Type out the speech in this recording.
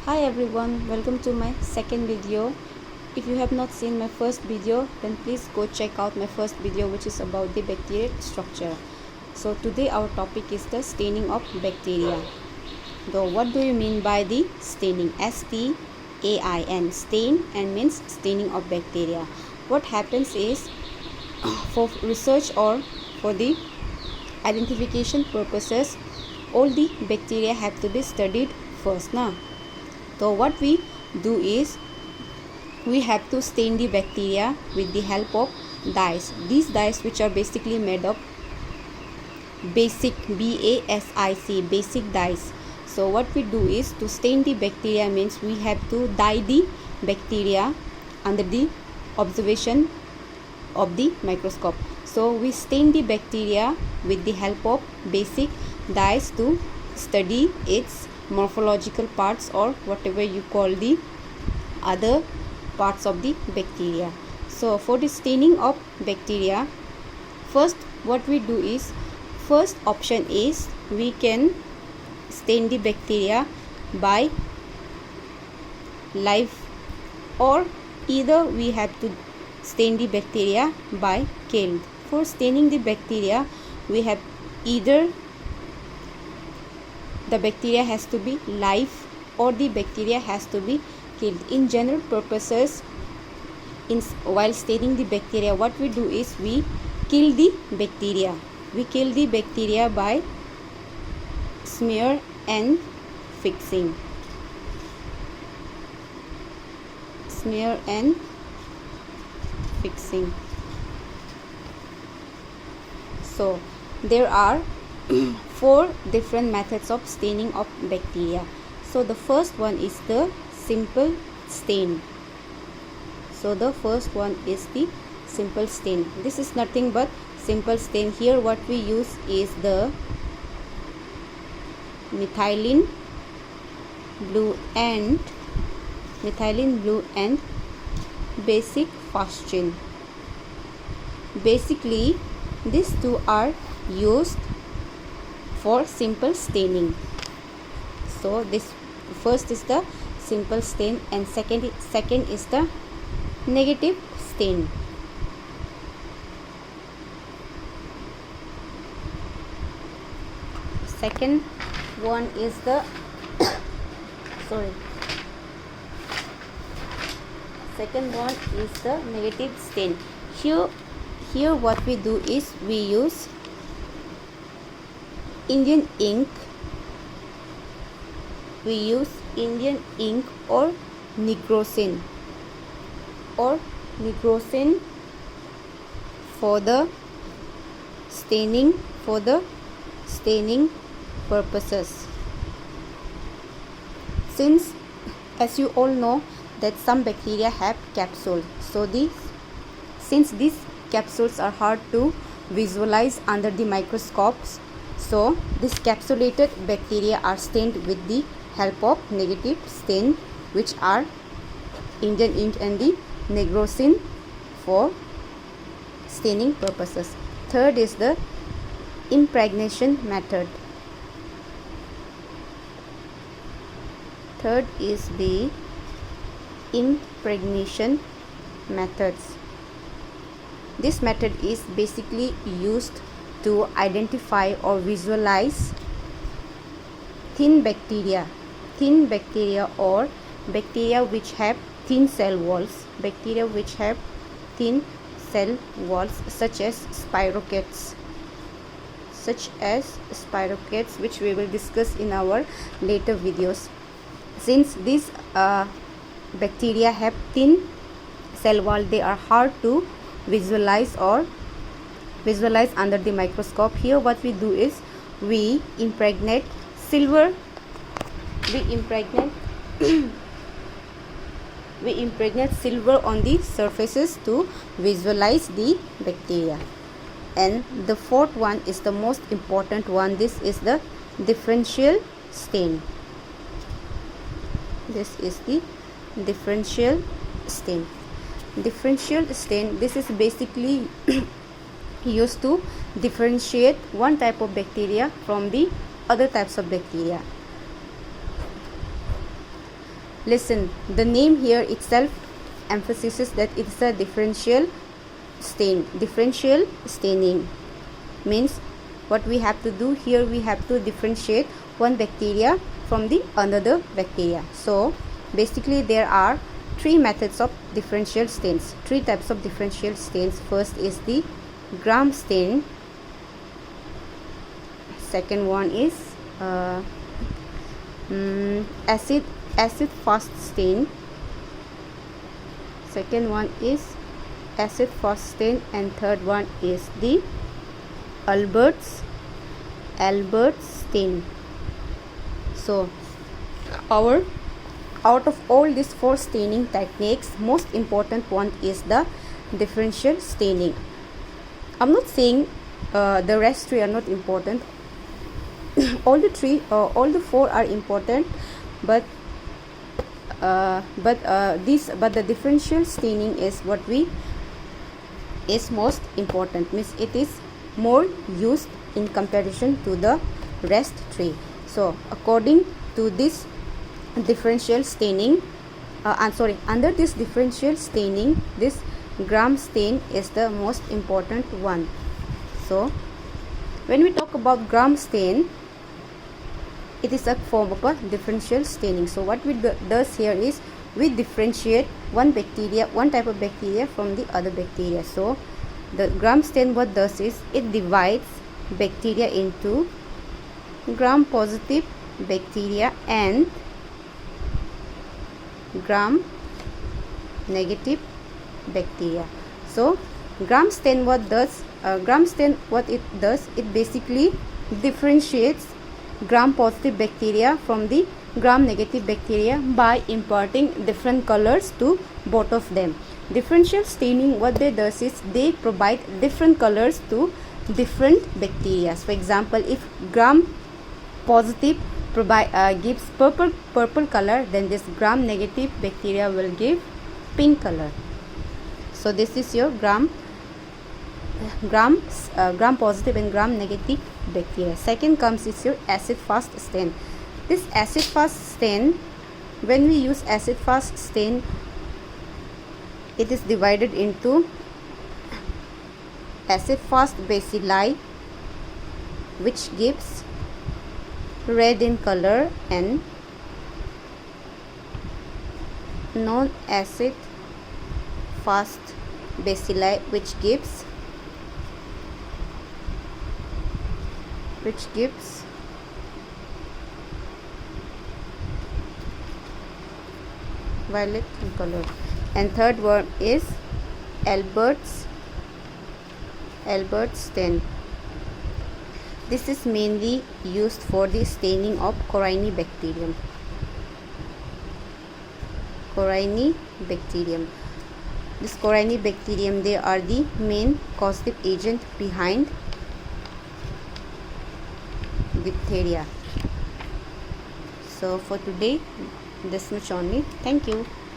Hi everyone, welcome to my second video. If you have not seen my first video, then please go check out my first video, which is about the bacterial structure. So today our topic is the staining of bacteria. So what do you mean by the staining? S-T-A-I-N, stain, and means staining of bacteria. What happens is, for research or for the identification purposes, all the bacteria have to be studied first now. So what we do is, we have to stain the bacteria with the help of dyes. These dyes, which are basically made of basic, B-A-S-I-C, basic dyes. So what we do is, to stain the bacteria means we have to dye the bacteria under the observation of the microscope. So we stain the bacteria with the help of basic dyes to study its morphological parts, or whatever you call the other parts of the bacteria. So for the staining of bacteria, first what we do is, first option is, we can stain the bacteria by live, or either we have to stain the bacteria by killed. For staining the bacteria, we have either the bacteria has to be live or the bacteria has to be killed. In general purposes, while staining the bacteria, what we do is, we kill the bacteria. We kill the bacteria by smear and fixing. Smear and fixing. So there are four different methods of staining of bacteria. So the first one is the simple stain. So the first one is the simple stain. This is nothing but simple stain. Here what we use is the methylene blue and basic phosgene. Basically these two are used for simple staining. So this first is the simple stain, and second is the negative stain. Second one is the second one is the negative stain. Here what we do is, we use Indian ink. We use Indian ink or nigrosin for the staining purposes. Since, as you all know, that some bacteria have capsules, so since these capsules are hard to visualize under the microscopes, so these capsulated bacteria are stained with the help of negative stain, which are Indian ink and the nigrosin for staining purposes. Third is the impregnation method. Third is the impregnation methods. This method is basically used to identify or visualize thin bacteria or bacteria which have thin cell walls, such as spirochetes, which we will discuss in our later videos. Since these bacteria have thin cell wall, they are hard to visualize under the microscope. Here what we do is, we impregnate silver on the surfaces to visualize the bacteria. And the fourth one is the most important one. This is the differential stain. This is the differential stain. This is basically used to differentiate one type of bacteria from the other types of bacteria. Listen, the name here itself emphasizes that it's a differential stain. Differential staining means what we have to do here, we have to differentiate one bacteria from the another bacteria. So basically there are three methods of differential stains, three types of differential stains. First is the gram stain, second one is acid fast stain, second one is acid fast stain, and third one is the Albert's stain. So out of all these four staining techniques, most important one is the differential staining. I'm not saying the rest three are not important. all the four are important, but the differential staining is is most important, means it is more used in comparison to the rest three. So according to this differential staining, under this differential staining, this gram stain is the most important one. So when we talk about gram stain, it is a form of a differential staining. So what we does here is we differentiate one type of bacteria from the other bacteria. So the gram stain what does is it divides bacteria into gram positive bacteria and gram negative bacteria. So gram stain what it does, it basically differentiates gram positive bacteria from the gram negative bacteria by imparting different colors to both of them. Differential staining what they does is they provide different colors to different bacteria. For example, if gram positive gives purple color, then this gram negative bacteria will give pink color. So this is your gram positive and gram negative bacteria. Second comes is your acid fast stain. This acid fast stain, when we use acid fast stain, it is divided into acid fast bacilli, which gives red in color, and non-acid fast bacilli, which gives violet in color. And third one is Albert's stain. This is mainly used for the staining of Corynebacterium. This Corynebacterium, they are the main causative agent behind diphtheria. So for today, this much only. Thank you.